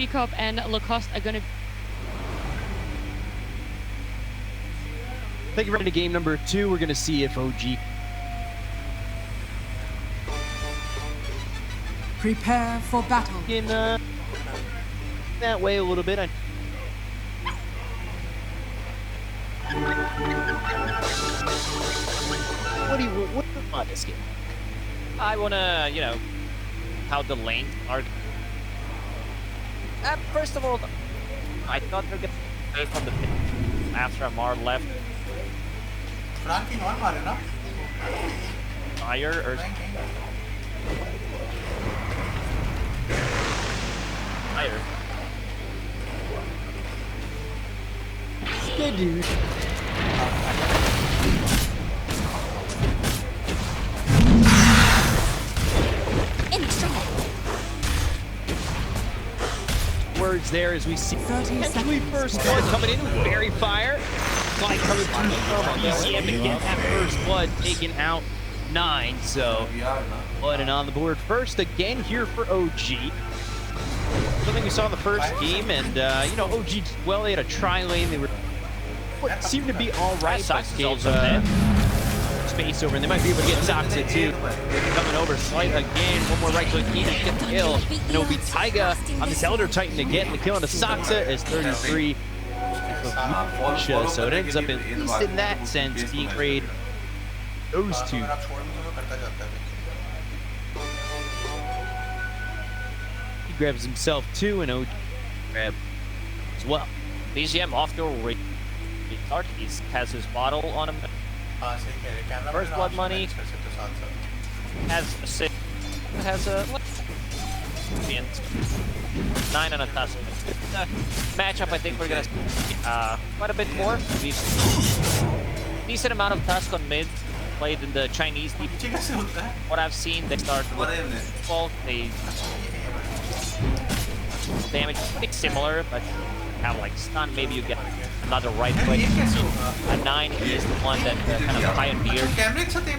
Cop and Lacoste are going to... Thank you for into game number 2. We're going to see if OG... Prepare for battle. In that way a little bit. What do you want this game? I wanna, you know, how the lanes are. First of all, I thought they're gonna play from the pit after Amar left. Fire or fire. Good dude. Words there as we see potentially first blood coming in with Fairy Fire. Fly coming through from BCM to get that first blood taken out 9. So blood and on the board first again here for OG. Something we saw in the first game, and you know, OG, well, they had a tri-lane. They were what seemed to be all right. Sox Gave space over, and they might be able to get Soxa too. Coming over, slight again. One more right click, he gets the kill, and it'll be Taiga on this Elder Titan again. The kill on the Soxa is 33. So it ends up, at least in that sense, being raid those two. He grabs himself too, and OG grab as well. BGM off the raid. He has his bottle on him. First blood money. Has a 6. Has a 9 on a tusk. Matchup, I think we're gonna quite a bit more. Decent amount of tusk on mid. Played in the Chinese deep. What I've seen, they start with 12. They damage pretty similar, but have like stun. Maybe you get another right click. A 9 is the one that kind of pioneered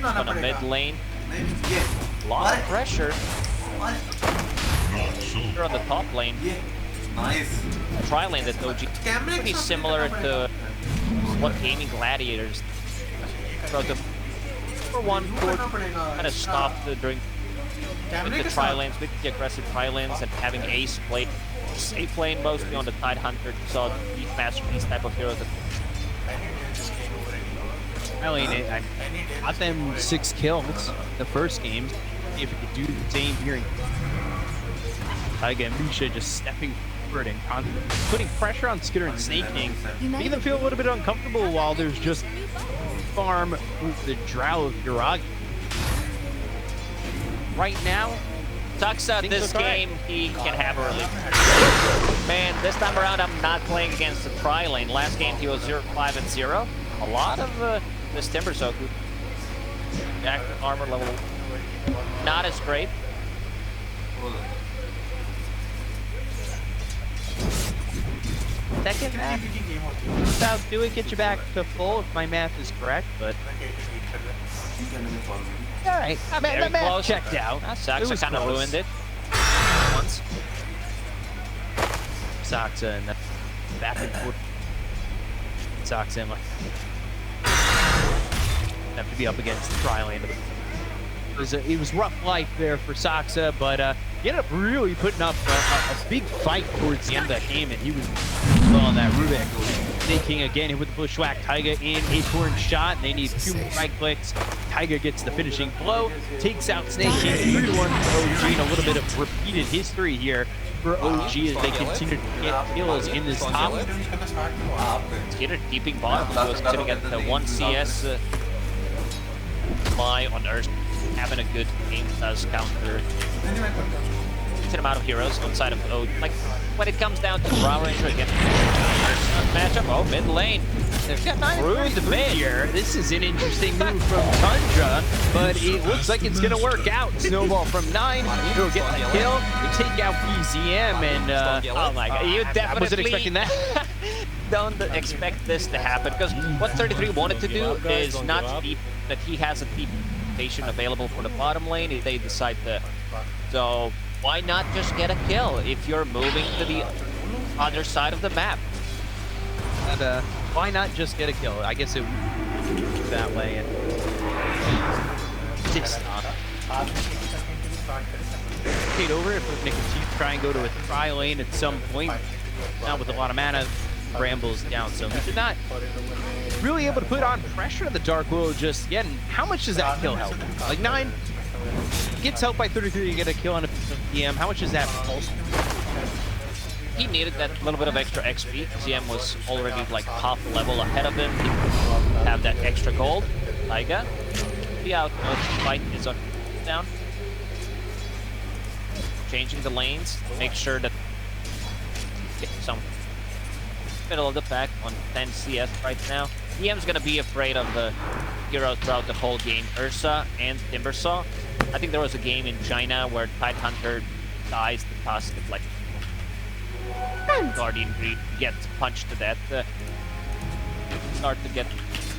on a mid lane. A lot of pressure. Here on the top lane. Nice. Tri-lane that OG pretty similar to what Gaming Gladiators tried to for one court kind of stopped during with the tri-lanes, with the aggressive tri-lanes, and having Ace play safe lane mostly on the Tide Hunter. So these masterpiece type of heroes. I mean, I got them 6 kills the first game. If we could do the same here, Taiga and Misha just stepping forward and putting pressure on Skitter and Snake King, making them feel a little bit uncomfortable while there's just farm with the Drow of Yuragi. Right now, Soxa this game, he can have early. Man, this time around I'm not playing against the tri-lane. Last game he was 0-5-0. A lot of this Timber Soku. Active armor level not as great. Second half, without doing get you back to full if my math is correct, but all right. I mean, the math checked out. Soxa kind of ruined it once. Soxa and the back and forth. Soxa and like have to be up against the tri-lane. It was rough life there for Soxa, but he ended up really putting up a big fight towards the end of that game, and he was well on that Rubik. Snake King again with the bushwhack. Taiga in, Acorn shot, and they need 2 more right clicks. Taiga gets the finishing blow, takes out Snake King 3-1 for OG, and a little bit of repeated history here for OG as they continue to get kills in this top. Skitter keeping bottom. He was sitting at the 1 CS fly on Earth. Having a good game does counter decent amount of heroes outside of OG. Like when it comes down to Raw Ranger again, matchup. Oh, mid lane. They've got 9 through the mid here. This is an interesting move from Tundra, but it looks like it's gonna work out. Snowball from 9. He'll get the kill. They take out PZM, and oh my god, you definitely I wasn't expecting that. Don't expect this to happen, because what 33 wanted to do is not deep, that he has a deep rotation available for the bottom lane if they decide to. So why not just get a kill if you're moving to the other side of the map? And, why not just get a kill? I guess it would that way. And it's not. Rotate over if we're going to continue to try and go to a tri lane at some point. Now with a lot of mana, Brambles down, so they're not really able to put on pressure to the Dark Willow just yet. And how much does that kill help? Like 9 gets helped by 33 to get a kill on a PM. How much is that pulse? He needed that little bit of extra XP. ZM was already like half a level ahead of him. He have that extra gold. Taiga, be out. Fight is on down. Changing the lanes. Make sure that get some middle of the pack on 10 CS right now. DM's gonna be afraid of the heroes throughout the whole game. Ursa and Timbersaw. I think there was a game in China where Tidehunter dies the task of like Guardian Greed gets punched to death. Start to get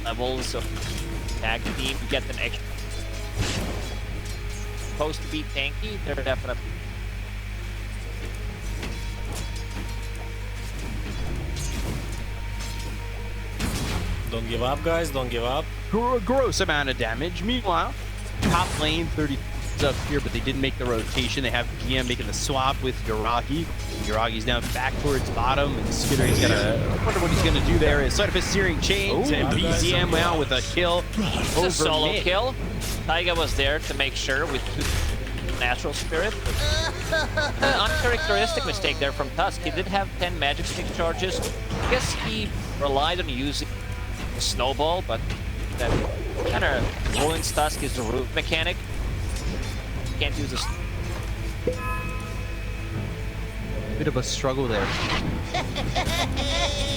levels of tag team, get an extra. Supposed to be tanky, they're definitely. Don't give up, guys, don't give up. Gross amount of damage. Meanwhile, top lane 30 up here, but they didn't make the rotation. They have GM making the swap with Yuragi. Yuragi's now back towards bottom, and Skittery's gonna wonder what he's gonna do there. Is set up his searing chains, and BZM now with a kill. It's a solo kill. Taiga was there to make sure with Natural Spirit. Uncharacteristic mistake there from Tusk. He did have 10 magic stick charges. I guess he relied on using the snowball, but that kind of ruins Tusk is the root mechanic. Can't use this. Bit of a struggle there.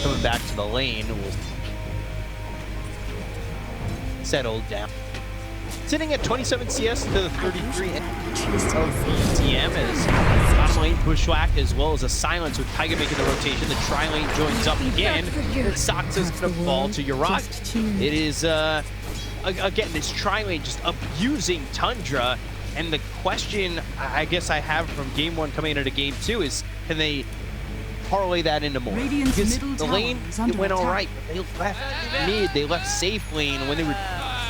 Coming back to the lane, will settle down. Sitting at 27 CS to the 33 of BTM as bottom lane Bushwhack as well as a silence with Taiga making the rotation. The tri lane joins up again. And Soxa's gonna fall to Yuragi. It is again this tri lane just abusing Tundra. And the question I guess I have from game 1 coming into game 2 is, can they parlay that into more? Because the lane, it went all right, but they left mid, they left safe lane when they were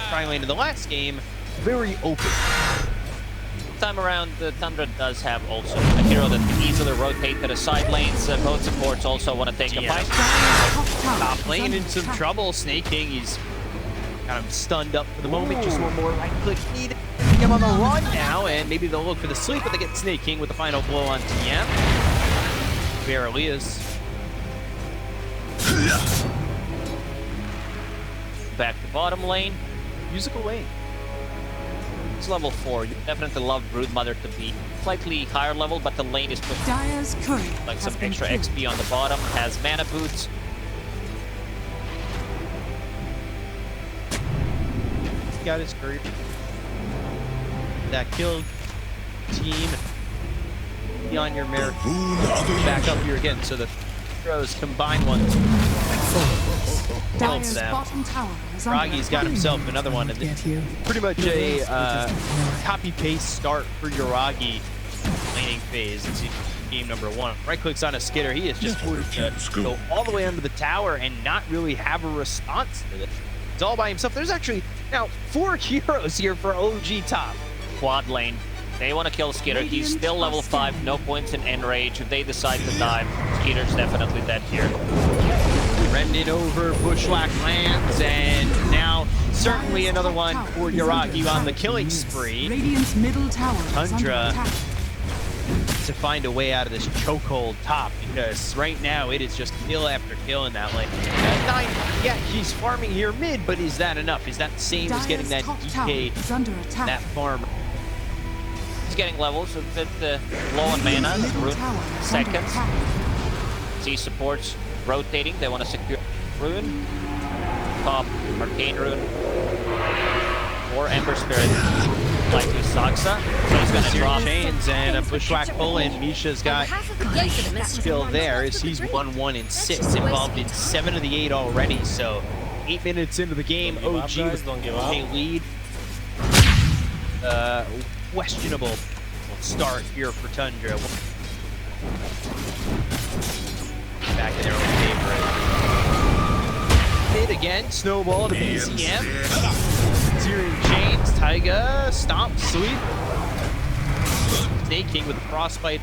tri lane in the last game, very open. Time around, the Tundra does have also a hero that can easily rotate to the side lanes. Both supports also want to take a fight. Top lane in some trouble. Snake King, he's kind of stunned up for the moment. Just one more right click needed. Him on the run now, and maybe they'll look for the sleep, but they get Snake King with the final blow on TM. Barely is. Back to bottom lane. Musical lane. It's level 4. You definitely love Broodmother to be slightly higher level, but the lane is put like some extra XP on the bottom. Has mana boots. Got his courier. That killed team. Be on your merit. Back up here again. So the heroes combine one. Ragi's got himself another one. And pretty much a copy-paste start for Yuragi laning phase. It's game number 1. Right clicks on a Skitter. He is just forced to go all the way under the tower and not really have a response to this. It's all by himself. There's actually now 4 heroes here for OG top. Quad lane. They want to kill Skitter. He's still level 5, no points in enrage. If they decide to dive, Skitter's definitely dead here. Remnant over, Bushwhack lands, and now certainly another one for Yuragi on the killing spree. Tundra to find a way out of this chokehold top, because right now it is just kill after kill in that lane. 9, yeah, he's farming here mid, but is that enough? Is that the same as getting that DK, that farm? He's getting levels a bit low on mana, rune seconds. See supports rotating, they want to secure rune. Top arcane rune. Or Ember Spirit. Likely Soxa. So he's gonna drop chains and a Bushwhack pull in. Misha's got still there as he's 1-1 in 6, involved in 7 of the 8 already. So 8 minutes into the game, OG with a lead. Questionable start here for Tundra. Back in their own favorite. Mid again, snowball to BCM. Searing chains, Taiga, stomp, sweep. Snake King with the frostbite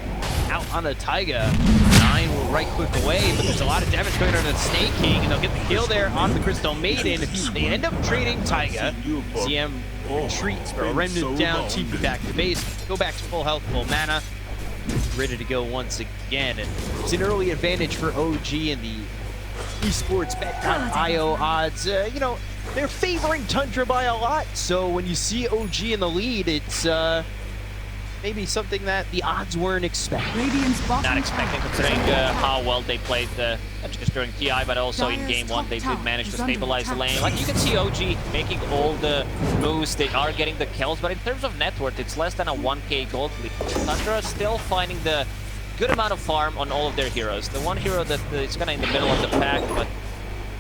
out on the Taiga. 9 will right click away, but there's a lot of damage going on the Snake King, and they'll get the kill there on the Crystal Maiden. They end up trading Taiga. CM retreats for a remnant down, TP back to base, go back to full health, full mana. Ready to go once again. And it's an early advantage for OG in the esports bet.io odds. You know, they're favoring Tundra by a lot, so when you see OG in the lead, it's maybe something that the odds weren't expecting. Not expecting, considering how well they played not just during TI, but also in game 1 they did manage to stabilize the lane. Like you can see OG making all the moves, they are getting the kills, but in terms of net worth, it's less than a 1k gold lead. Tundra still finding the good amount of farm on all of their heroes. The one hero that is kind of in the middle of the pack, but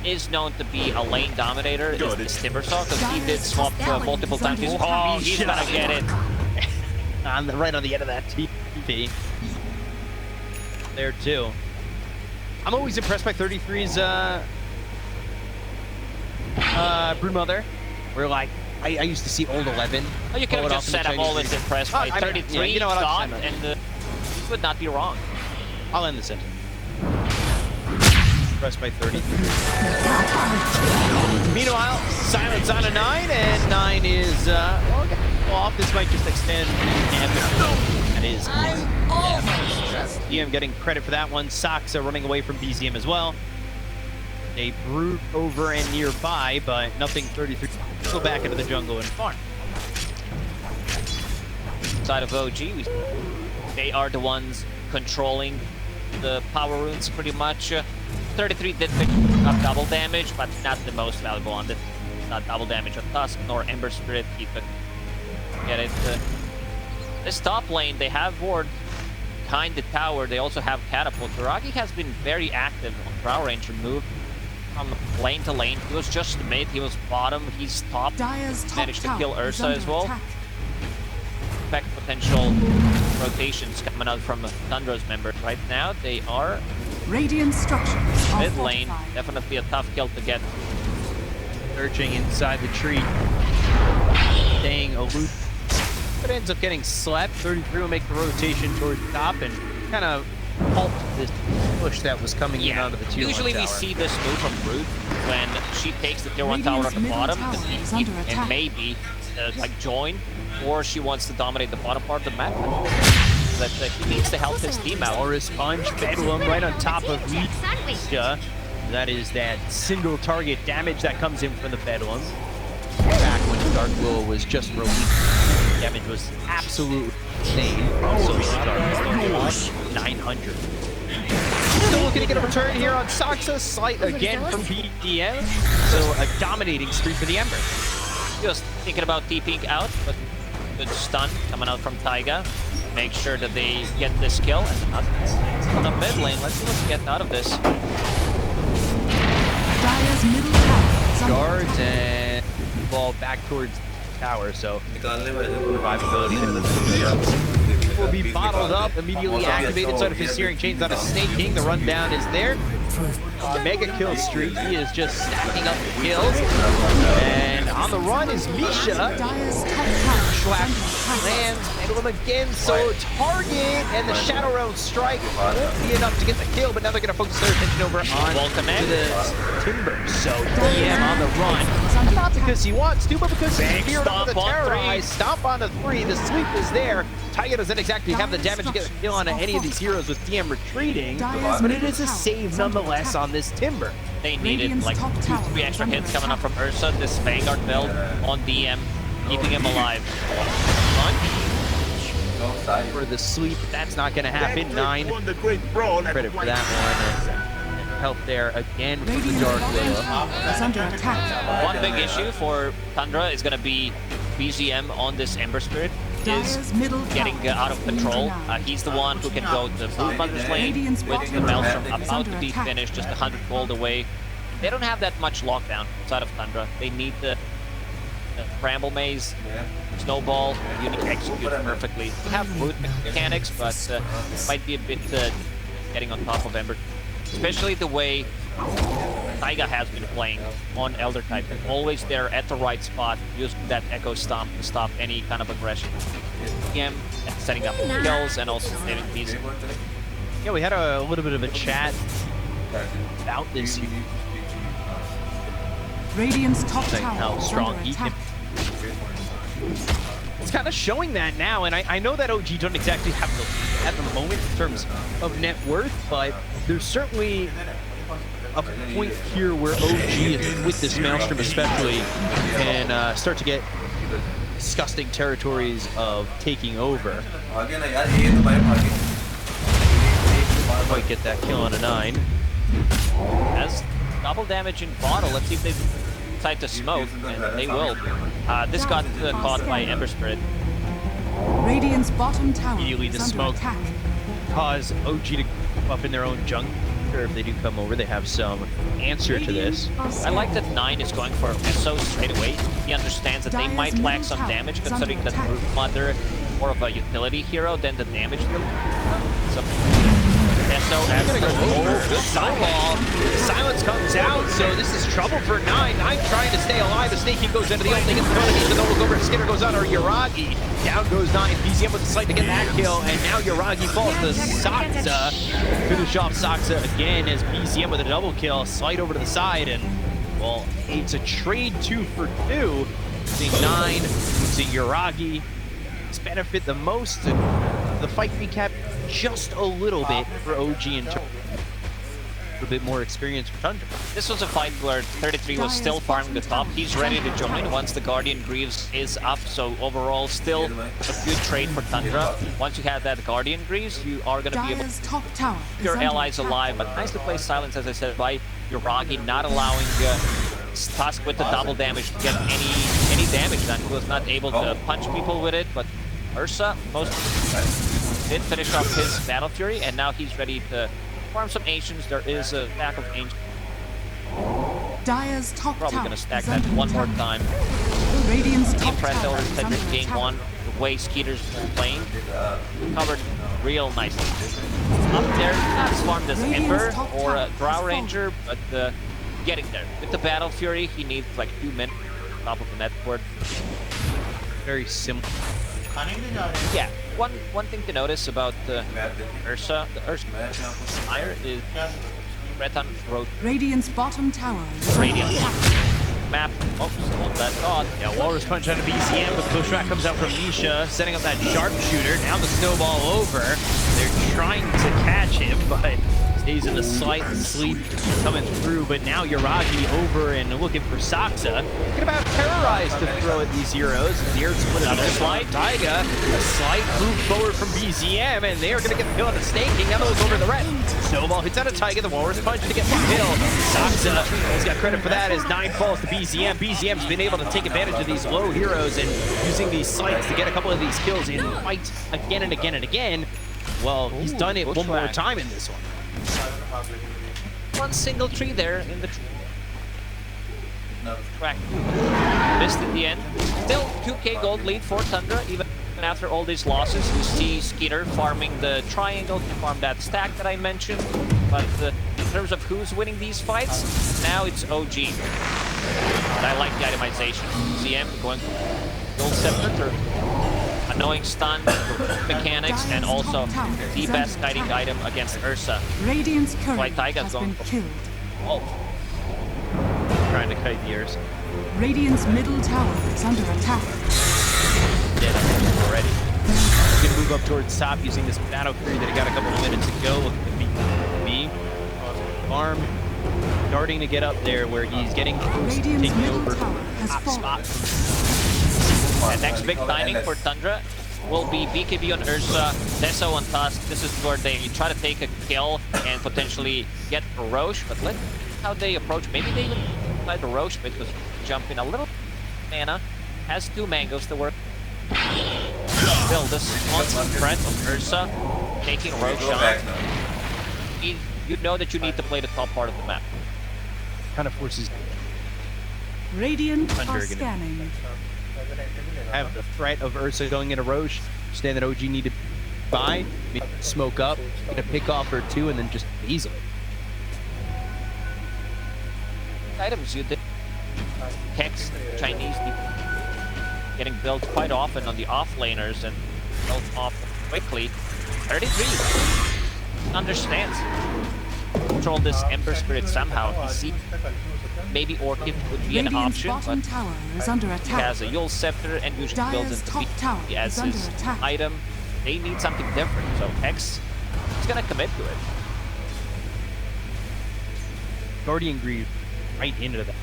is known to be a lane dominator is the Timbersaw, because he did swap multiple times. He's gonna get it. Right on the end of that TP. There too. I'm always impressed by 33's Broodmother. We're like, I used to see old 11. Oh, you could have just said I'm always impressed by 33. Yeah, you know what God, and you would not be wrong. I'll end this in. Impressed by 33. Meanwhile, silence on a 9, and 9 is off. This might just extend that is DM getting credit for that one. Soxa running away from BZM as well. They brute over and nearby, but nothing 33. Go back into the jungle and farm. Side of OG, they are the ones controlling the power runes pretty much. 33 did pick up double damage, but not the most valuable on it. Not double damage on Tusk nor Ember Spirit. He could get it. This top lane, they have ward behind the tower. They also have catapult. Duragi has been very active on Prow Ranger move from lane to lane. He was just mid, he was bottom, he's top. Managed to kill Ursa as well. Expect potential rotations coming out from Tundra's members. Right now, they are Radiant structures mid lane. Definitely a tough kill to get. Searching inside the tree. Staying aloof. But ends up getting slapped. 33 will make the rotation towards the top and kind of halt this push that was coming in onto the tier 1 Usually we see this move from Root when she takes the tier 1 tower on the bottom and maybe like join, or she wants to dominate the bottom part of the map. That he needs to help his team out. Horus Punch, Bedlam right on top of Misha. That is that single target damage that comes in from the Bedlam. Back when Dark Will was just released, damage was absolutely insane. So Dark 900. Still looking to get a return here on Soxa. Slight again from BDM. So a dominating streak for the Ember. Just thinking about TPing out, but good stun coming out from Taiga. Make sure that they get this kill. And on the mid lane, let's see what we get out of this. Guards and ball back towards the tower, so survivability will be bottled up, immediately activated. Side of his Searing Chains on a Snake King. The rundown is there. Mega kill streak. He is just stacking up the kills. And on the run is Misha. Schwap lands, Bedlam again, so target, and the Shadow Realm strike won't be enough to get the kill, but now they're going to focus their attention over on to the Timber. So DM on the run, not because he wants to, but because he's feared of the terrorize. Stomp on the 3, the sweep is there. Taiga doesn't exactly have the damage to get a kill on any of these heroes with DM retreating, but it is a save nonetheless on this Timber. They needed like 2-3 extra hits coming up from Ursa. This Vanguard build on DM, keeping him alive. For the sweep, that's not going to happen. 9 credit for that one. And help there again from the Dark Willow. One big issue for Tundra is going to be BZM on this Ember Spirit is getting out of control. He's the one who can go to Broodmother's lane with the Maelstrom about to be finished, just 100 gold away. They don't have that much lockdown outside of Tundra. They need to Bramble Maze, Snowball, you need to execute perfectly. You have root mechanics, but might be a bit getting on top of Ember. Especially the way Taiga has been playing on Elder type. Always there at the right spot, using that Echo Stomp to stop any kind of aggression. PM, setting up kills and also saving pieces. Yeah, we had a little bit of a chat about this. Radiant's top Saying tower how is strong under he can. attack. It's kind of showing that now, and I know that OG don't exactly have the at the moment in terms of net worth, but there's certainly a point here where OG, with this Maelstrom especially, can start to get disgusting territories of taking over. Might get that kill on a 9. As double damage in bottle, let's see if they decide to smoke, and they will. This got caught by Ember Spirit. Radiant's bottom tower Immediately is the under smoke attack. cause OG to go up in their own jungle. If they do come over, they have some answer to this. I like that 9 is going for SO straight away. He understands that they might lack some damage, considering that Root Mother is more of a utility hero than the damage dealer. So SO has Good snowball. Silence comes out, so this is trouble for 9. 9 trying to stay alive. The Snake goes into the ult. They get the penalties. The look over. Skinner goes on, or Yuragi. Down goes 9. BZM with the slight to get that kill, and now Yuragi falls to Saksa. Finish off Saksa again as BZM with a double kill. Slide over to the side, and well, it's a trade 2 for 2. Seeing 9 to Yuragi. This benefit the most. The fight recap just a little bit for OG and a bit more experience for Tundra. this was a fight where 33 was still farming the top. He's ready to join once the Guardian Greaves is up, so overall still a good trade for Tundra. Once you have that Guardian Greaves, you are going to be able Dire's to top tower keep is your under allies attack. alive, but nice to play Silence, as I said, by Yuragi, not allowing Tusk with the double damage to get any damage done. He was not able to punch people with it, but Ursa did finish off his Battle Fury, and now he's ready to farm some Ancients. There is a stack of Ancients. Dire's top Probably tower going to stack is that under one more attack. time. Radiant's top Impressed tower over is under Tedric game attack. 1. The way Skeeter's playing. Covered real nicely. Up there, not as farmed as Ember or a Drow Ranger, but getting there. With the Battle Fury, he needs like 2 minutes on top of the net board. Very simple. Yeah, one thing to notice about Ursa, the Ursa is Breton Road Radiant's bottom tower is under Radiant attack. map. Oh, hold that thought. Yeah, Walrus Punch out of BCM, but Pushback comes out from Nisha, setting up that sharpshooter. Now the snowball over. They're trying to catch him, but stays in a slight sleep coming through. But now Yuragi over and looking for Saksa. Looking about terrorized to throw at these heroes. The Earth split another slide. Taiga, a slight move forward from BZM, and they are going to get the kill on the Snaking. Now those over the red. Snowball hits out of Taiga, the Walrus Punch to get the kill. Saksa has got credit for that as 9 falls to BZM. BZM's been able to take advantage of these low heroes and using these sights to get a couple of these kills in fights again and again and again. Well, he's done it one more time in this one. One single tree there in the track. Missed in the end. Still 2k gold lead for Tundra, even after all these losses. You see Skeeter farming the triangle to farm that stack that I mentioned. But in terms of who's winning these fights, now it's OG. But I like the itemization. ZM going Gold Scepter to annoying stun mechanics, and also the best kiting item against Ursa. Radiant's Why courier Taiga's has going been for- killed. Oh, Trying to kite the Ursa. Radiant's middle tower is under attack. Dead already. He's gonna move up towards top using this battle fury that he got a couple of minutes ago. Looking to beat B. Arm starting to get up there where he's getting close to Radiant's taking middle over tower has top fallen. spot. and next big timing for Tundra will be BKB on Ursa, Deso on Tusk. This is where they try to take a kill and potentially get a Roche, but let's see how they approach. Maybe they even try the Roche because jump in a little mana, has 2 mangoes to work. Still, this constant threat of Ursa taking Roche on. You know that you need to play the top part of the map. Kind of forces Radiant Thunder are again. scanning. have the threat of Ursa going into Roche. Understand that OG need to buy, smoke up, get a pick off or two, and then just easily. Items you did. Hex, Chinese getting built quite often on the offlaners and built off quickly. 33 understands. Control this Ember Spirit somehow. He sees maybe Orchid would be an Radiant's option, bottom but tower is under he attack. has a Yule Scepter and usually builds Dire's into top tower B as is under his attack. item. They need something different, so Hex is gonna commit to it. Guardian Greed right into that.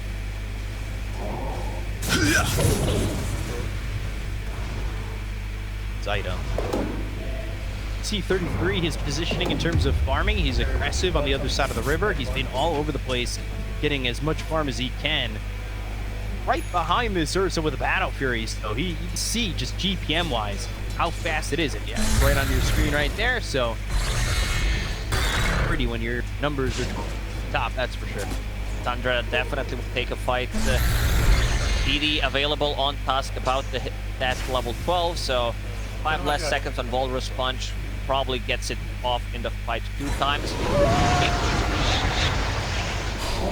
His item. C33, his positioning in terms of farming, he's aggressive on the other side of the river. He's been all over the place, getting as much farm as he can. Right behind this Ursa with the Battle Furies, though. You can see just GPM-wise how fast it is. And yeah, it's right on your screen right there, so pretty when your numbers are top, that's for sure. Tundra definitely will take a fight. DD available on Tusk about to hit that level 12, so 5 less seconds on Walrus Punch. Probably gets it off in the fight 2 times.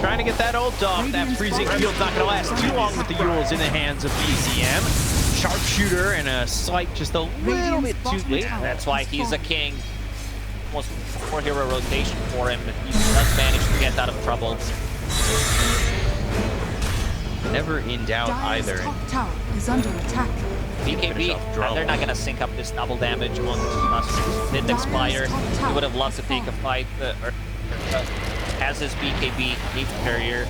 Trying to get that ult off. That freezing field's not going to last too long with the Yules in the hands of BZM. Sharpshooter and a slight just a little bit too late. That's why he's a king. Almost 4-hero rotation for him. He does manage to get out of trouble. Never in doubt Dire's either. top tower is under attack. BKB, and they're not going to sync up this double damage on Tusk. Didn't expire. He would have loved to take a fight. Has his BKB, needs carrier.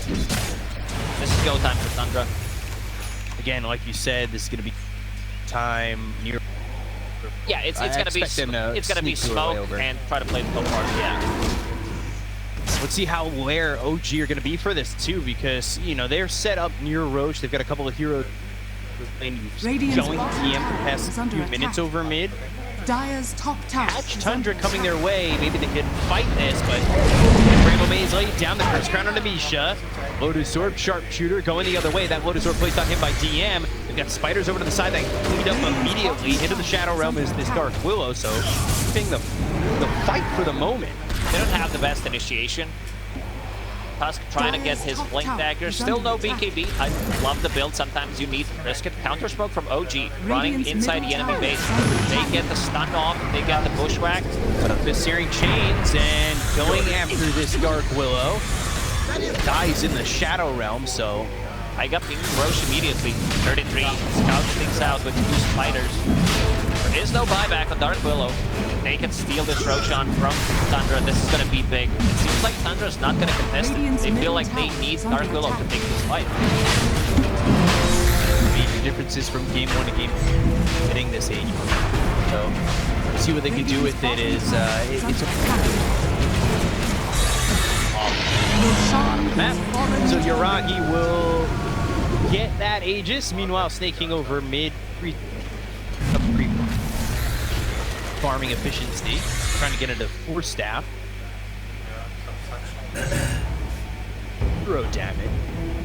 This is go time for Tundra. Again, like you said, this is going to be time near. Yeah, it's gonna be smoke and try to play the full party. Yeah. Let's see how where OG are going to be for this too, because you know they're set up near Roche. They've got a couple of heroes Radiant's showing bottom EM for tower the past is under few attack. minutes over mid. Dire's top tower Catch is Tundra under coming attack. their way. Maybe they could fight this, but Rainbow Maze laid down the first crown on Misha. Lotus Orb, Sharpshooter going the other way. That Lotus Orb placed on him by DM. They've got spiders over to the side that cleaned up immediately. Into the Shadow Realm is this Dark Willow, so keeping the fight for the moment. They don't have the best initiation. Tusk trying to get his Blink Dagger. Still no BKB. I love the build. Sometimes you need to risk it. Counter Smoke from OG. Running inside the enemy base. They get the stun off. They get the Bushwhack. But up the Searing Chains and going after this Dark Willow. Dies in the Shadow Realm, so I got pinged Roche immediately. 33. Scouts things out with 2 spiders. There is no buyback on Dark Willow. They can steal this Roshan from Tundra. This is going to be big. It seems like Tundra's not going to contest it. They feel like they need Dark Willow to take this fight. major differences from game 1 to game 2 hitting this age. So see what they can do with it is it's a map. So Yoragi will get that Aegis. Meanwhile, snaking over mid, farming efficiency, trying to get into 4 staff. Zero damage.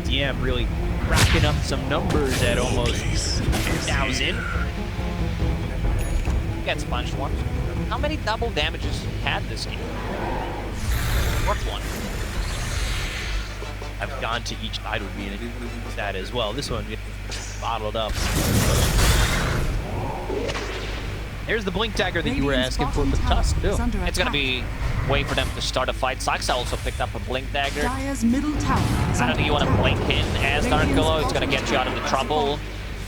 DM really racking up some numbers at almost 2,000. Gets punched once. How many double damages had this game? Fourth one. I've gone to each side would be that as well. This one gets bottled up. There's the Blink Dagger that you were asking for the Tusk too. It's gonna be way for them to start a fight. Saksa also picked up a Blink Dagger. Dire's middle tower is I don't think you want to under blink in as Dark Willow. It's gonna get you out of the trouble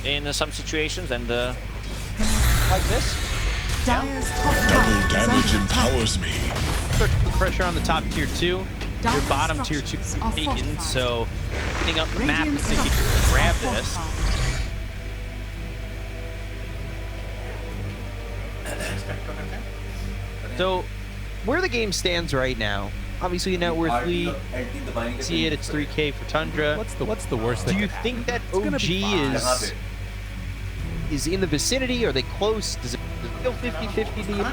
in some situations, and like this. Dire's top Double tower is damage under attack. empowers me. Put pressure on the top tier 2. Your Dire's bottom tier 2 structures are taken, fortified. so getting up the map Radiant if they can structures grab are this. fortified. So, where the game stands right now, obviously net worth lead. See it, it's 3K for Tundra. What's the worst? Do you think that OG is in the vicinity? Are they close? Does it feel 50-50 to you?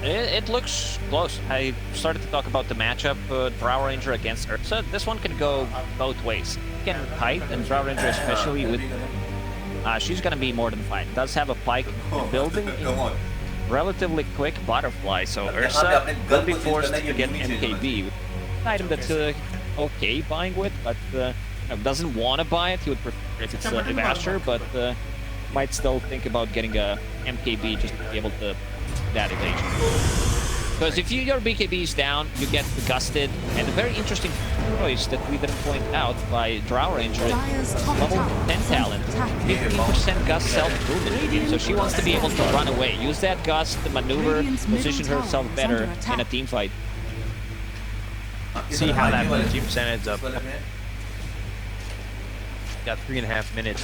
It looks close. I started to talk about the matchup, Drow Ranger against Ursa. This one can go both ways. Can Pike and Drow Ranger especially with... she's gonna be more than fine. Does have a Pike building in relatively quick butterfly, so Ursa will be forced to get MKB. An item that's okay buying with, but doesn't want to buy it. He would prefer if it's Vasher, but might still think about getting a MKB just to be able to that evasion. Because if your BKB is down, you get gusted, and a very interesting choice that we didn't point out by Drow Ranger, level 10 talent, 15% gust self-movement, so she wants to be able to run away, use that gust to maneuver, position herself better in a team fight. See how that 15% ends up. Got 3.5 minutes.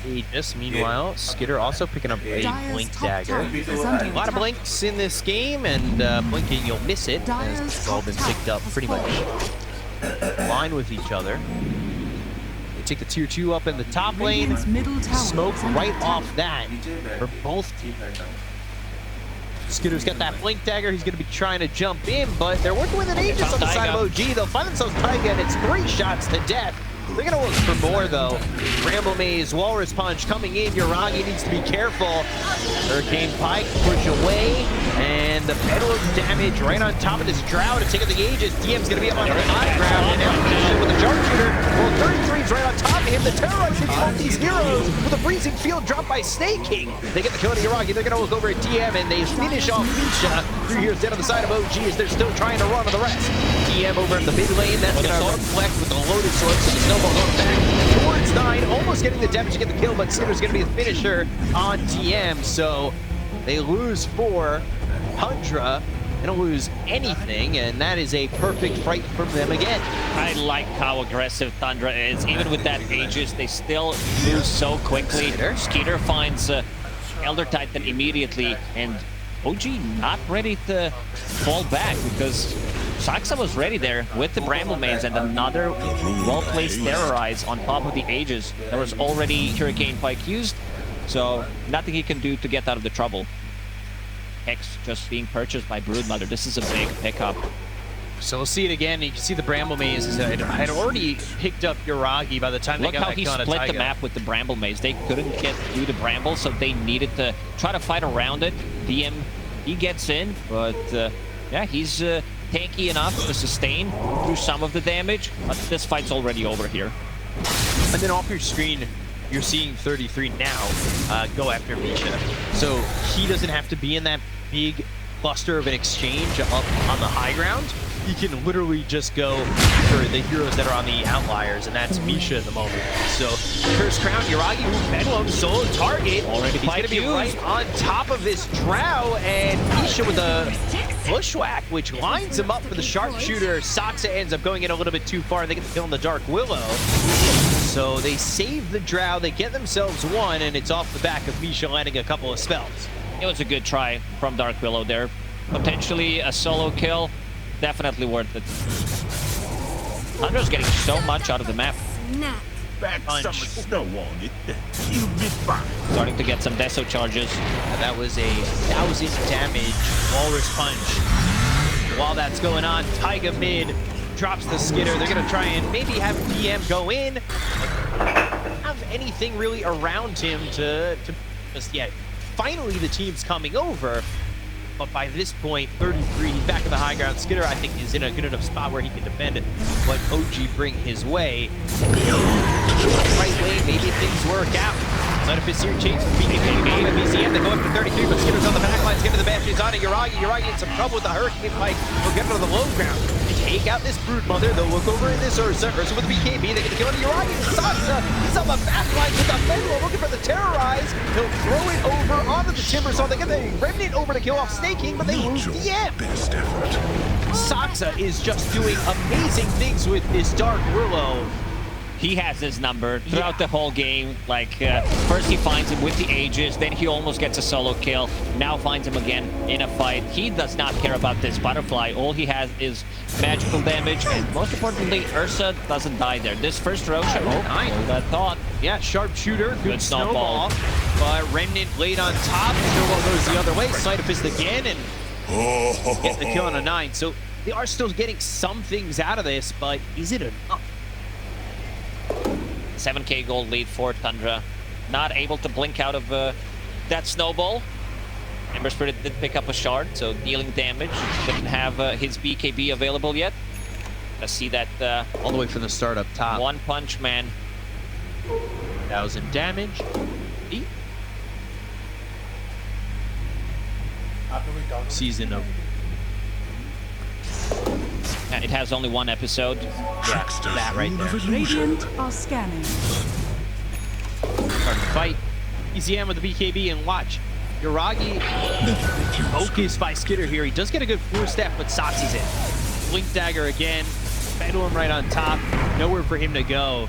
Aegis. Meanwhile, Skitter also picking up a Blink Dagger. A lot of blinks in this game, and blinking, you'll miss it, as it's all been picked up pretty much in line with each other. They take the tier 2 up in the top lane. Smoke right off that for both teams. Skitter's got that Blink Dagger. He's going to be trying to jump in, but they're working with an Aegis on the side of OG. They'll find themselves Taiga, and it's 3 shots to death. They're going to look for more, though. Bramble Maze, Walrus Punch coming in. Yuragi needs to be careful. Hurricane Pike push away, and the Bedlam damage right on top of this Drow to take out the Aegis. DM's going to be up on the high ground, and now with the Sharpshooter. Well, 33's right on top of him. The Terrorize hits both these heroes with a freezing field drop by Staking. They get the kill to Yuragi. They're going to look over at DM, and they finish off Misha. 3 heroes dead on the side of OG as they're still trying to run on the rest. DM over in the mid lane. That's going to reflect with the loaded sword, so the snowball going back towards 9, almost getting the damage to get the kill, but Skitter's going to be the finisher on TM, so they lose 4. Tundra, they don't lose anything, and that is a perfect fight from them again. I like how aggressive Tundra is. Even with that Aegis, they still lose so quickly. Skitter finds Elder Titan immediately, and OG not ready to fall back because Saksa was ready there with the Bramble Maze and another well-placed Terrorize on top of the Aegis. There was already Hurricane Pike used, so nothing he can do to get out of the trouble. Hex just being purchased by Broodmother. This is a big pickup. So we'll see it again. You can see the Bramble Maze had already picked up Yuragi by the time they got that kill on Look how he split the map with the Bramble Maze. They couldn't get through the Bramble, so they needed to try to fight around it. DM, he gets in, but yeah, he's tanky enough to sustain through some of the damage, but this fight's already over here. And then off your screen, you're seeing 33 now go after Misha. So he doesn't have to be in that big cluster of an exchange up on the high ground. He can literally just go for the heroes that are on the outliers, and that's Misha at the moment. So, Curse Crown, Yuragi, Bedlam, solo target. Already he's going to be right on top of this Drow, and Misha with a bushwhack, which lines him up for the sharpshooter. Saksa ends up going in a little bit too far. They get the kill on the Dark Willow. So they save the Drow, they get themselves 1, and it's off the back of Misha landing a couple of spells. It was a good try from Dark Willow there. Potentially a solo kill. Definitely worth it. Tundra's getting so much out of the map. Starting to get some Deso charges. That was a 1,000 damage Walrus Punch. While that's going on, Taiga mid drops the Skitter. They're going to try and maybe have DM go in. Have anything really around him to just yet. Finally, the team's coming over. But by this point, 33, he's back in the high ground. Skitter, I think, is in a good enough spot where he can defend what OG bring his way. Right lane, maybe things work out. Letterfish here changes the BKB to BCM. They go up to 33, but Skitter's on the back line. Skitter the Banshee's on it. Yuragi in some trouble with the Hurricane Pike. They'll get him to the low ground. They take out this Broodmother. They'll look over in this Ursa. Ursa with the BKB. They get the kill on Yuragi. Saksa, he's on the back line with the Bedlam looking for the Terrorize. He'll throw it over onto the Timber Saw. They get the Remnant over to kill off Staking, but they lose DM. Saksa is just doing amazing things with this Dark Willow. he has his number throughout the whole game. Like, first he finds him with the Aegis, then he almost gets a solo kill, now finds him again in a fight. He does not care about this butterfly. All he has is magical damage, and most importantly, Ursa doesn't die there. This first Roshan, hold that thought. Yeah, sharpshooter, good snowball. But Remnant laid on top. Snowball goes the other way. Sleight of fist again, and get the kill on a 9. So they are still getting some things out of this, but is it enough? 7k gold lead for Tundra. Not able to blink out of that snowball. Ember Spirit did pick up a shard, so dealing damage. Didn't have his BKB available yet. Let's see that All the way from the start up top. One Punch Man. 1,000 damage. Season of And it has only one episode. yeah, that right there. Radiant are scanning. Starting to fight. EZM with the BKB, and watch. Yuragi focused by Skitter here. He does get a good 4-step, but Soxi's in. Blink Dagger again. Bedlam right on top. Nowhere for him to go.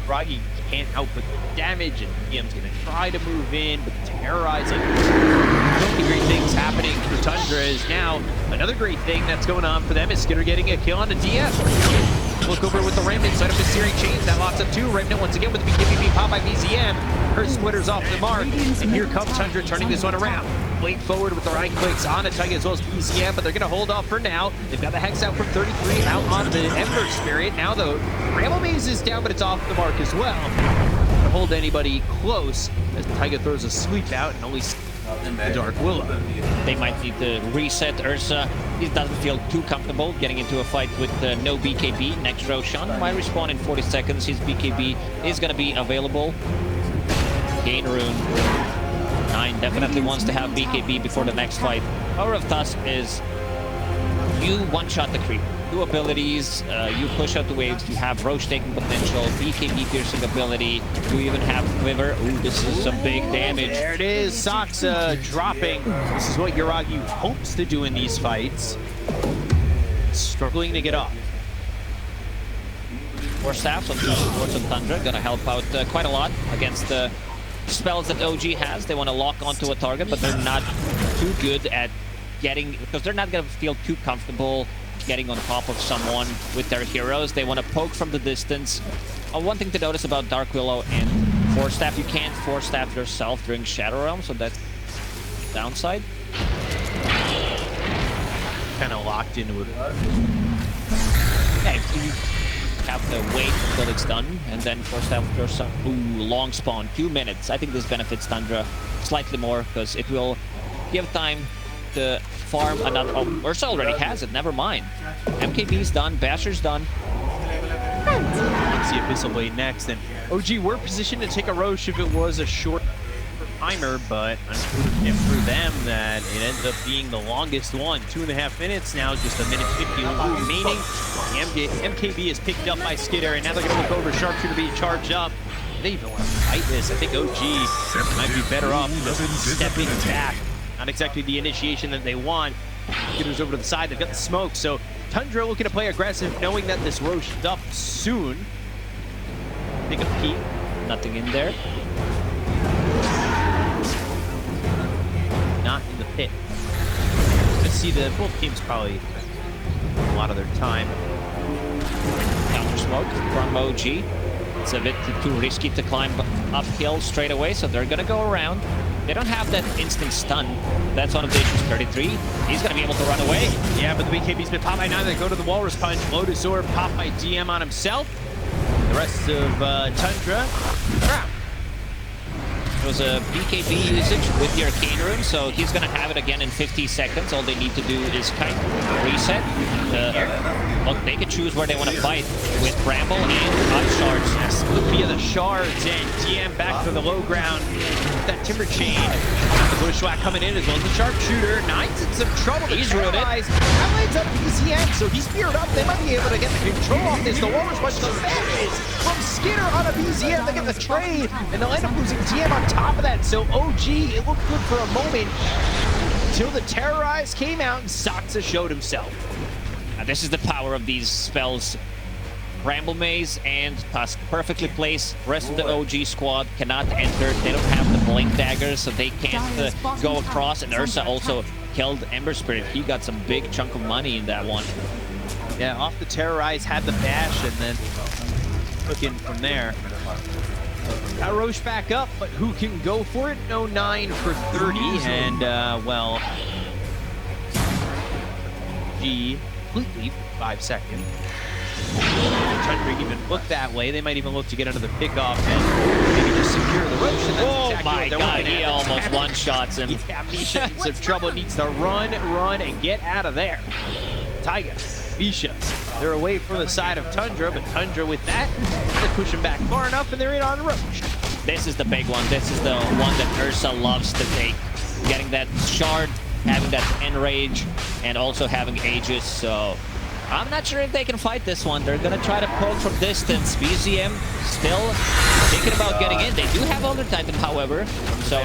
Yuragi can't output the damage, and EM's gonna try to move in, but terrorizing. So many great things happening for Tundra is now another great thing that's going on for them is Skitter getting a kill on the DF. Look over with the Remnant, set up a searing chains that locks up 2. Remnant once again with the BKB pop by BZM. Her splitters off the mark, and here comes Tundra turning this one around. Blade forward with the right clicks on a Tiger as well as BZM, but they're going to hold off for now. They've got the Hex out from 33 out on the Ember Spirit. Now the Ramble Maze is down, but it's off the mark as well. To hold anybody close as Tiger throws a sweep out and only the Dark Willow. They might need to reset Ursa. He doesn't feel too comfortable getting into a fight with no BKB. Next Roshan might respawn in 40 seconds. His BKB is going to be available. Gain rune. 9 definitely wants to have BKB before the next fight. Power of Tusk is you one-shot the creep. 2 abilities, you push out the waves, you have Roche taking potential, BKB piercing ability, you even have Quiver. Ooh, this is some big damage. There it is, Soxa dropping. This is what Yuragi hopes to do in these fights. Struggling to get off. 4 staffs on 2 supports on Tundra, gonna help out quite a lot against the spells that OG has. They want to lock onto a target, but they're not too good at getting, because they're not gonna feel too comfortable getting on top of someone with their heroes. They want to poke from the distance. One thing to notice about Dark Willow and 4-staff, you can't 4-staff yourself during Shadow Realm, so that's downside. Kind of locked into it. Yeah, if you have to wait until it's done, and then 4-staff yourself. Ooh, long spawn, 2 minutes. I think this benefits Tundra slightly more, because it will give time to farm another. Oh, Ursa already has it, never mind. MKB's done, Basher's done. Let's see Abyssal Blade next, and OG were positioned to take a Roche if it was a short timer, but unfortunate for them that it ends up being the longest one. 2.5 minutes now, just 1:50 remaining. The MKB is picked up by Skitter, and now they're gonna look over Sharpshooter being charged up. They even want to fight this. I think OG might be better off just stepping back. Not exactly the initiation that they want. Skitter's over to the side. They've got the smoke. So Tundra looking to play aggressive, knowing that this Roche is up soon. Take a peek. Nothing in there. Not in the pit. I see the both teams probably a lot of their time. Counter smoke from OG. It's a bit too risky to climb uphill straight away, so they're gonna go around. They don't have that instant stun. That's one of the issues. 33. He's going to be able to run away. Yeah, but the BKB's been popped by 9. They go to the Walrus Punch. Lotus Orb popped by DM on himself. The rest of Tundra around. It was a BKB usage with the Arcane Rune, so he's going to have it again in 50 seconds. All they need to do is kind of reset. Look, they can choose where they want to fight with Bramble and Ice Shards. Yes, via the shards, and DM back to the low ground. That Timber Chain. The Bushwhack coming in as well as the Sharpshooter. Nine's in some trouble. He's rooted. That lanes up BCM, so he's geared up. They might be able to get the control off this. The Walrus Punch goes damage from Skitter on a BZM. They get the trade, and they'll end up losing DM on top of that. So OG, it looked good for a moment until the Terrorize came out and Soxa showed himself. This is the power of these spells. Bramble Maze and Tusk perfectly placed. Rest of the OG squad cannot enter. They don't have the Blink Daggers, so they can't go across. And Ursa also killed Ember Spirit. He got some big chunk of money in that one. Yeah, off the Terrorize, had the bash, and then looking from there. Got Roche back up, but who can go for it? No 9 for 30, and well, G completely 5 seconds. Tundra even look that way. They might even look to get under the pickoff and maybe just secure the Roche. And that's Oh exactly my what they're god, looking he at. almost one-shots him. Yeah, Misha in some trouble, needs to run, and get out of there. Taiga, Misha, they're away from the side of Tundra, but Tundra with that, they're pushing back far enough, and they're in on Roche. This is the big one. This is the one that Ursa loves to take. Getting that shard, having that enrage, and also having Aegis, so I'm not sure if they can fight this one. They're gonna try to poke from distance. BZM still thinking about getting in. They do have Elder Titan, however. So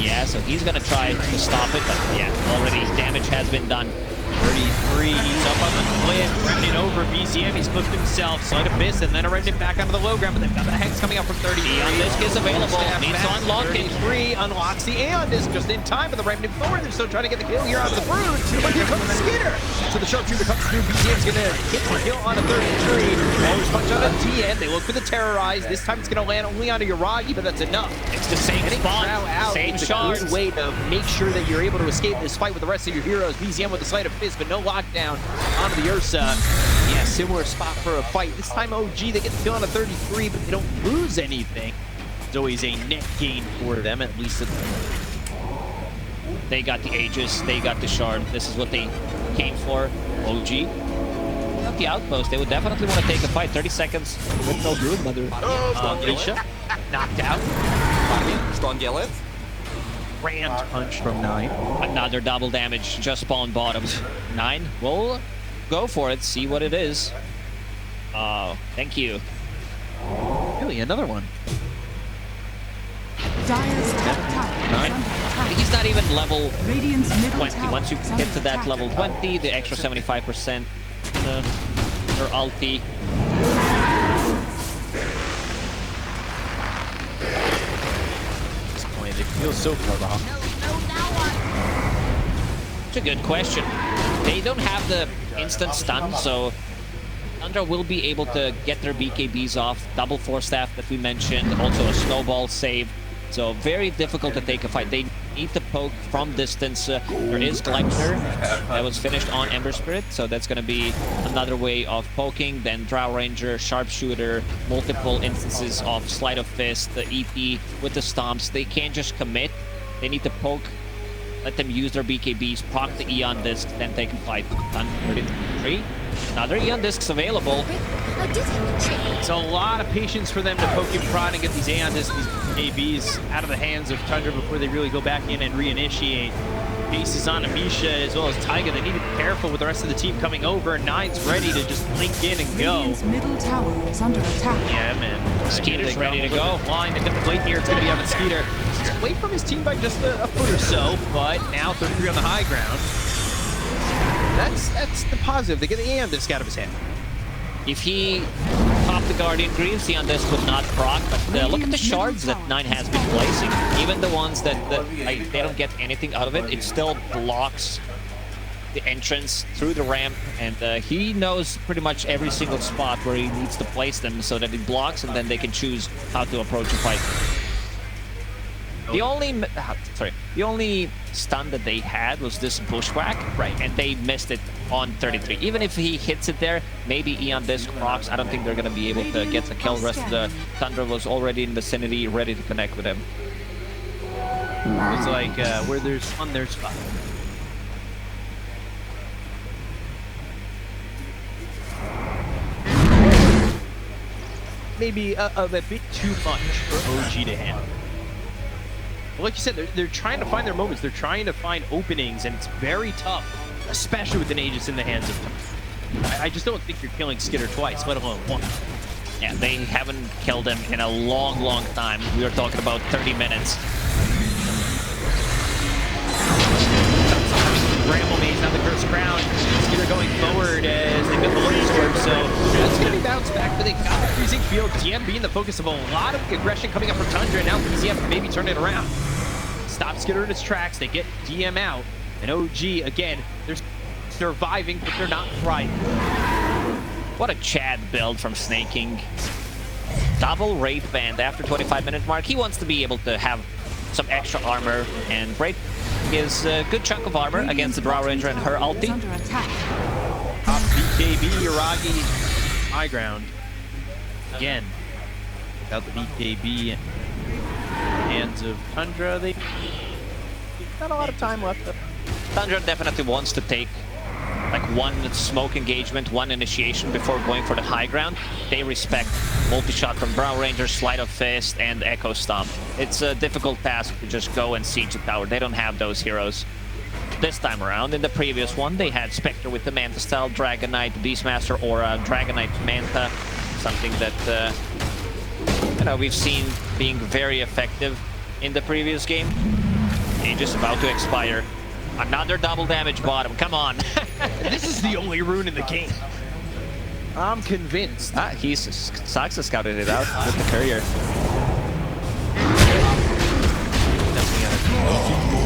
yeah, so he's gonna try to stop it, but yeah, already damage has been done. 33, he's up on the cliff, Remnant over BZM, he's flipped himself, Slight Abyss, and then a Remnant back onto the low ground, but they've got the Hex coming out from 30. Aeon Disc is available, needs to unlock it. 33 unlocks the Aeon Disc just in time, but the Remnant forward, they're still trying to get the kill here out of the Brood, but here comes the Skitter. So the Sharpshooter comes through, BZM's gonna get the kill on a 33. Always punch on a TN, they look for the Terrorize, this time it's gonna land only on a Yuragi, but that's enough. It's the same spawn, same It's a shards. good way to make sure that you're able to escape this fight with the rest of your heroes. BZM with the Sleight of Fist, but no lockdown onto the Ursa. Yeah, similar spot for a fight. This time OG, they get the kill on a 33, but they don't lose anything. It's always a net gain for them, at least. They got the Aegis, they got the shard. This is what they came for. OG. Not the outpost. They would definitely want to take a fight. 30 seconds with no Brood Mother. Misha knocked out. Grand punch from 9. Another double damage, just spawn bottom. 9 will go for it, see what it is. Oh, thank you. Really, another one. Dire's top tower is under attack. He's not even level Radiant's middle 20. tower Once you is get to under that attack. level 20, the extra 75% your ulti. It feels so far behind. It's a good question. They don't have the instant stun, so Tundra will be able to get their BKBs off. Double Force Staff that we mentioned, also a snowball save. So very difficult to take a fight. They need to poke from distance. There is Collector that was finished on Ember Spirit, so that's going to be another way of poking. Then Drow Ranger, Sharpshooter, multiple instances of Sleight of Fist, the EP with the stomps. They can't just commit. They need to poke, let them use their BKBs, proc the Aeon Disc, then take a fight. Done. 33. Another Aeon Discs available. It's a lot of patience for them to poke and prod and get these Aeon Discs, these ABs out of the hands of Tundra before they really go back in and reinitiate. Pace is on Misha as well as Taiga. They need to be careful with the rest of the team coming over. Nine's ready to just blink in and go. Radiant's middle tower is under attack. Yeah, man. Skeeter's ready to go. Line, they've got the blade here. It's going to be Evan Skeeter. He's away from his team by just a foot or so, but now 33 on the high ground. That's the positive. They get the Aeon Disc out of his hand. If he popped the Guardian Greaves, the Undisc would not proc, but look at the shards that 9 has been placing. Even the ones that like, they don't get anything out of it, it still blocks the entrance through the ramp, and he knows pretty much every single spot where he needs to place them so that he blocks, and then they can choose how to approach a fight. The only stun that they had was this Bushwhack, right? And they missed it on 33. Even if he hits it there, maybe Aeon Disc procs. I don't think they're gonna be able to get the kill. Rest of the Tundra was already in the vicinity, ready to connect with him. It's like where there's fun, there's fun. Maybe a bit too much for OG to handle. Like you said, they're trying to find their moments. They're trying to find openings, and it's very tough, especially with an Aegis in the hands of them. I just don't think you're killing Skitter twice, let alone once. Yeah, they haven't killed him in a long, long time. We were talking about 30 minutes. Bramble Maze, now the curse lost ground. Skitter going forward as they get the look storm, so it's going to be bounced back, but they got the freezing field. DM being the focus of a lot of aggression coming up from Tundra. Now BZM can maybe turn it around. Stop Skitter in its tracks. They get DM out. And OG, again, they're surviving, but they're not thriving. What a Chad build from Snaking. Double Wraith Band after 25-minute mark. He wants to be able to have some extra armor, and Wraith is a good chunk of armor against the Drow Ranger and her ulti. Top BKB, Yuragi, high ground. Again, without the BKB hands of Tundra, they not a lot of time left. Tundra definitely wants to take like one smoke engagement, one initiation before going for the high ground. They respect multi-shot from Drow Ranger, Sleight of Fist, and Echo Stomp. It's a difficult task to just go and siege the tower. They don't have those heroes. This time around, in the previous one, they had Spectre with the Manta style, Dragon Knight, Beastmaster, or Dragon Knight Manta. Something that you know, we've seen being very effective in the previous game. Age is about to expire. Another double damage bottom, come on. This is the only rune in the game. I'm convinced. Saxa scouted it out with the courier.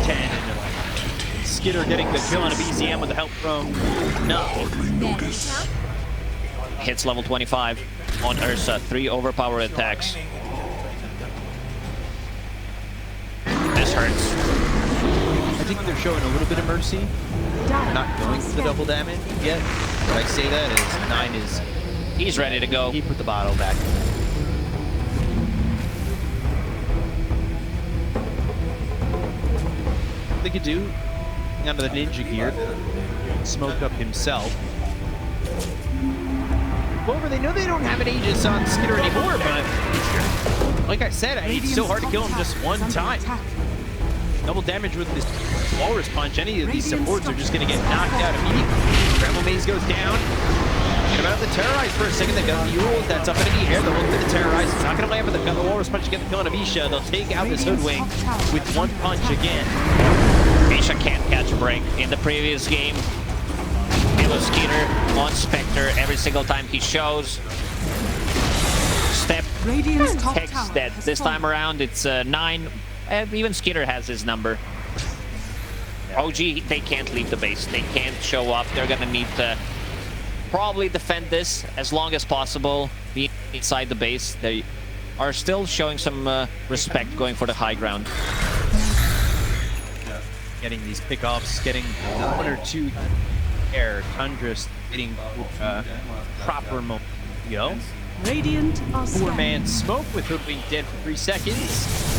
10. Skitter getting the kill on a BZM with the help from Hits level 25 on Ursa, 3 overpowered attacks. This hurts. I think they're showing a little bit of mercy. Not going for the double damage yet. But I say that as 9 is... He's ready to go. He put the bottle back. They could do under the ninja gear, smoke up himself. However, they know they don't have an Aegis on Skitter anymore, but like I said, it's so hard to kill him just one time. Double damage with this Walrus Punch. Any of these supports are just going to get knocked out immediately. Tremble Maze goes down. Get about the Terrorize for a second. They've got Mule that's up into the air. They'll look for the Terrorize. It's not going to land, but they've got the Walrus Punch to get the kill on Avisha. They'll take out this Hoodwink with one punch again. Avisha can't catch a break. In the previous game, it was Skeeter on Spectre every single time he shows. Step, Hex dead. This time around, it's 9. Even Skeeter has his number. OG, they can't leave the base. They can't show up. They're gonna need to probably defend this as long as possible, be inside the base. They are still showing some respect going for the high ground. Getting these pickoffs, getting 1 or 2 air. Tundra's getting proper moment. Go. Radiant are 4-man smoke with Hoodwink dead for 3 seconds.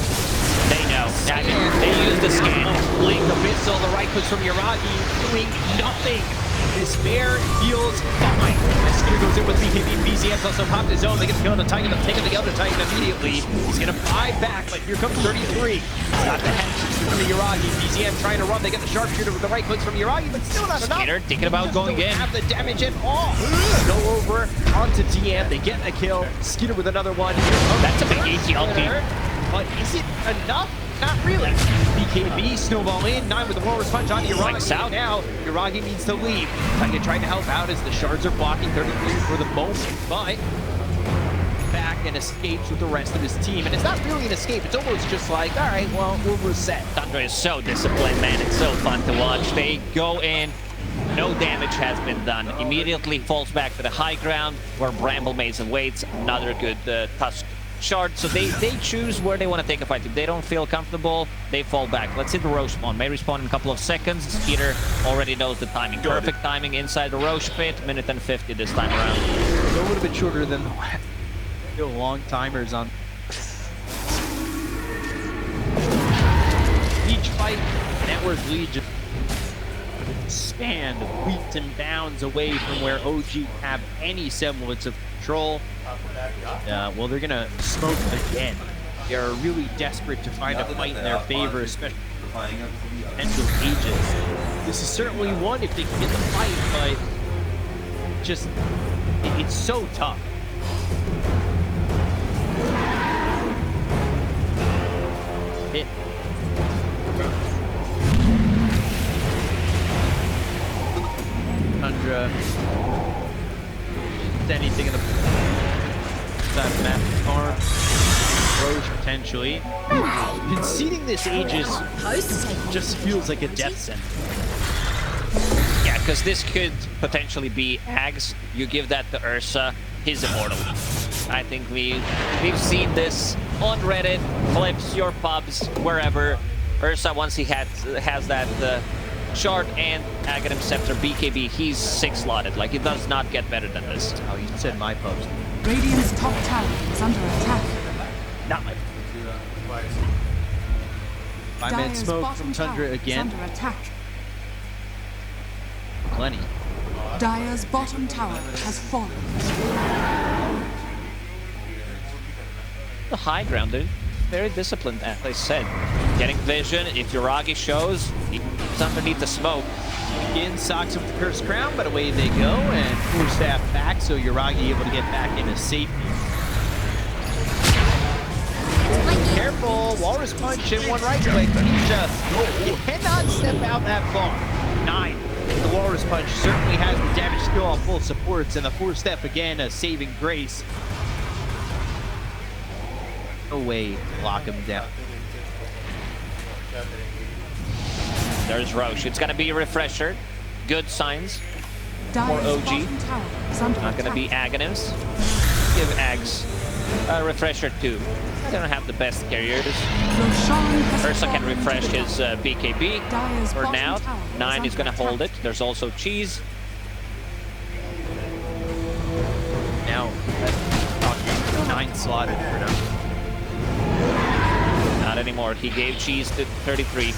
They know. I mean, they use the scan. Blink the pistol, the right push from Yuragi, doing nothing. Despair feels fine. As Skitter goes in with BKB, BZM's also popped his own. They get the kill on the Titan, they'll take out the other Titan immediately. He's gonna buy back, but here comes 33. Got the hex from Yuragi. BZM trying to run. They get the sharpshooter with the right clicks from Yuragi, but still not enough. Skeeter thinking about going in. Have the damage at all. Go over onto DM. They get a kill. Skeeter with another one. That's a big AT ulti. But is it enough? Not really. BKB, snowball in, 9 with the Walrus Punch on Yuragi. Out. Now, Yuragi needs to leave. Titan trying to help out as the shards are blocking 33 for the moment, but back and escapes with the rest of his team. And it's not really an escape. It's almost just like, all right, well, we'll reset. Tundra is so disciplined, man. It's so fun to watch. They go in. No damage has been done. Immediately falls back to the high ground where Bramble Maze awaits. Another good Tusk shard. So they choose where they want to take a fight. If they don't feel comfortable, they fall back. Let's hit the Roche spawn. May respawn in a couple of seconds. Skeeter already knows the timing. Perfect timing inside the Roche pit. Minute and 50 this time around. A little bit shorter than the still long timers on each fight. Network Legion span leaps and bounds away from where OG have any semblance of control. Well, they're gonna smoke again. They are really desperate to find a fight in their favor, especially potential Aegis. This is certainly one if they can get the fight, but just it's so tough. Hit. side of the map. Farm, Roche potentially. Conceding this Aegis just feels like a death sentence. Yeah, because this could potentially be Ags. You give that to Ursa, he's immortal. I think we've seen this on Reddit, clips, your pubs, wherever. Ursa, once he has that shard and Aghanim Scepter BKB, he's 6-slotted. Like, it does not get better than this. Oh, you said my pubs. Radiant's top tower is under attack. Not my. 5-man Dire's smoke bottom from Tundra tower again. is under attack. Plenty. Dire's bottom tower has fallen. The high ground, dude. Very disciplined, as I said. Getting vision. If Yuragi shows, he's underneath the smoke. Again, Sox with the Cursed Crown, but away they go, and full staff back, so Yuragi able to get back into safety. Careful, Walrus Punch and one right click. You cannot step out that far. 9. The Walrus Punch certainly has the damage skill on full supports, and the 4-step again, a saving grace. No way to lock him down. There's Roche. It's going to be a refresher. Good signs. Dire's OG. bottom tower is under Not going to be attack. Aghanims. Give Ags a refresher too. They don't have the best carriers. Roshan has Ursa can fallen refresh into the his BKB. Dire's For bottom now, tower 9 is under going to hold it. attack. There's also Cheese. Now, 9 slotted for now. Not anymore. He gave Cheese to 33.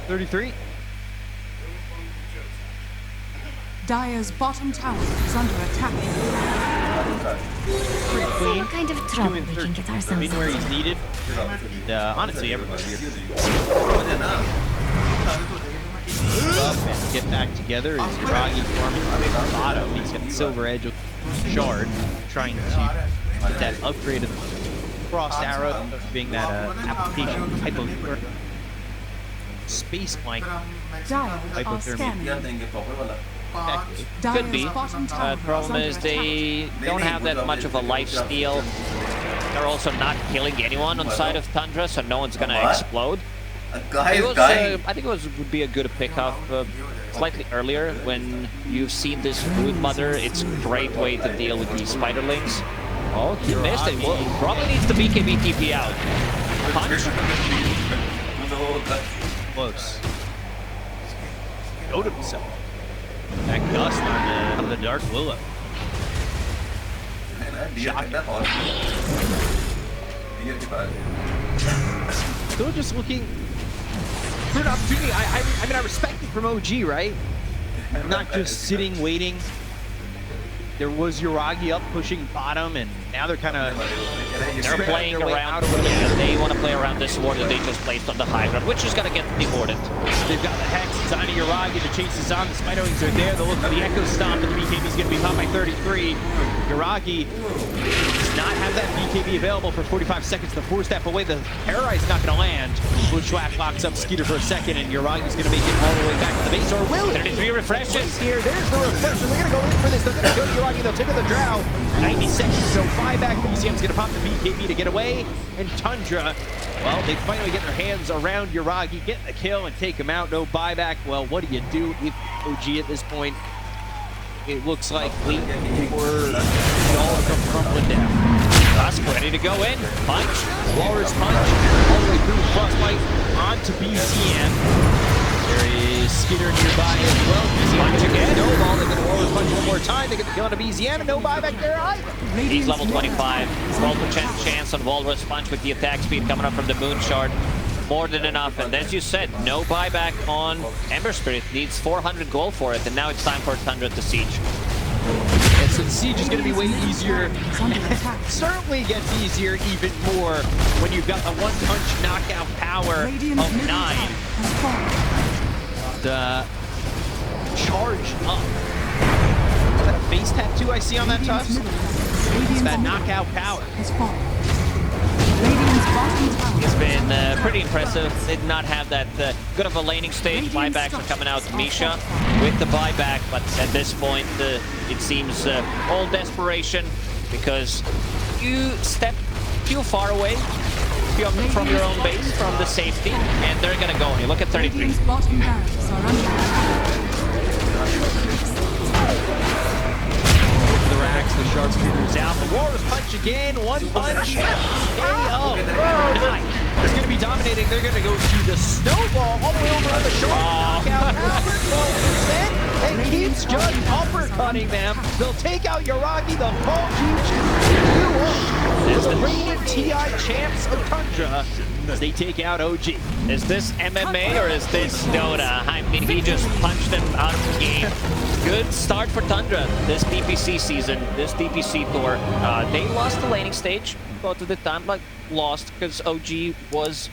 33. Dire's bottom tower is under attack. Pretty clean. What kind of trouble Doing we can get 13. ourselves Being where he's into? needed. Honestly, everybody. Up and get back together is Yuragi farming from the bottom. He's got the Silver Edge with Shard, trying to get that upgrade of the Frost Arrow, being that application hypo space flank. Dire are Hypothermia. scanning. Effective. Could be. Dire's bottom tower Problem under is attack. they don't have that much of a life steal. They're also not killing anyone on side of Tundra, so no one's gonna explode. I think it would be a good pickup slightly earlier when you've seen this Brood Mother. It's a great way to deal with these spiderlings. Oh, he missed it. Well, probably needs the BKB TP out. Punch. Close. Showed himself. That gust on the Dark Willow. Shocking. Still just looking for an opportunity. I mean, I respect it from OG, right? I'm not just sitting waiting. There was Yuragi up pushing bottom, and now they're kind of playing around. They want to play around this ward that they just placed on the high ground, which is going to get deported. They've got the Hex, it's on to Yuragi, the chase is on, the Spiderlings are there, they'll look for the Echo Stomp, and the BKB is going to be popped by 33. Yuragi does not have that BKB available for 45 seconds, the 4-step away, the Terrorize is not going to land. Bushwhack locks up Skeeter for a second, and Yuragi's going to make it all the way back to the base, or will 33 refreshes. here, there's the refresher, they're going to go in for this, they're going to go to Yuragi, they'll take the drow. 90 seconds, so buyback, BCM's going to pop the BKB to get away, and Tundra, well, they finally get their hands around Yuragi, get the kill and take him out. No buyback. Well, what do you do if OG at this point? It looks like wait for it all to come crumbling down. Dusk ready to go in. Punch. Walrus Punch all the way through Frostbite onto BCM. There is Skinner nearby as well. BCM Punch again. No ball. They get a Walrus Punch one more time. They get the kill on a BCM and no buyback there either. He's level 25. 12% chance on Walrus Punch with the attack speed coming up from the Moon Shard. More than enough. And as you said, no buyback on Ember Spirit. Needs 400 gold for it. And now it's time for Tundra to siege. And so the siege is going to be way easier. Under attack. Certainly gets easier even more when you've got the one-punch knockout power Radiant's of middle 9. tower has fallen. The charge up. Is that a face tattoo I see on that Radiant's tusk? middle tower. It's Radiant's that middle knockout tower power. has fallen. Radiant's bottom tower. It's been pretty impressive. They did not have that good of a laning stage. Buybacks are coming out to Misha with the buyback, but at this point, it seems all desperation because you step too far away from your own base, from the safety, and they're gonna go on you. Look at 33. Radiant's bottom barracks are under attack. The racks, the sharpshooters out. The Warriors punch again. One punch. KO. Nice. It's going to be dominating. They're going to go to the snowball all the way over on the shore. Knockout after 12%. And keeps just uppercutting them. They'll take out Yuragi. The ball keeps as the reigning TI champs of Tundra as they take out OG. Is this MMA or is this Dota? I mean, he just punched them out of the game. Good start for Tundra this DPC season, this DPC tour. They lost the laning stage, both of the time, but lost because OG was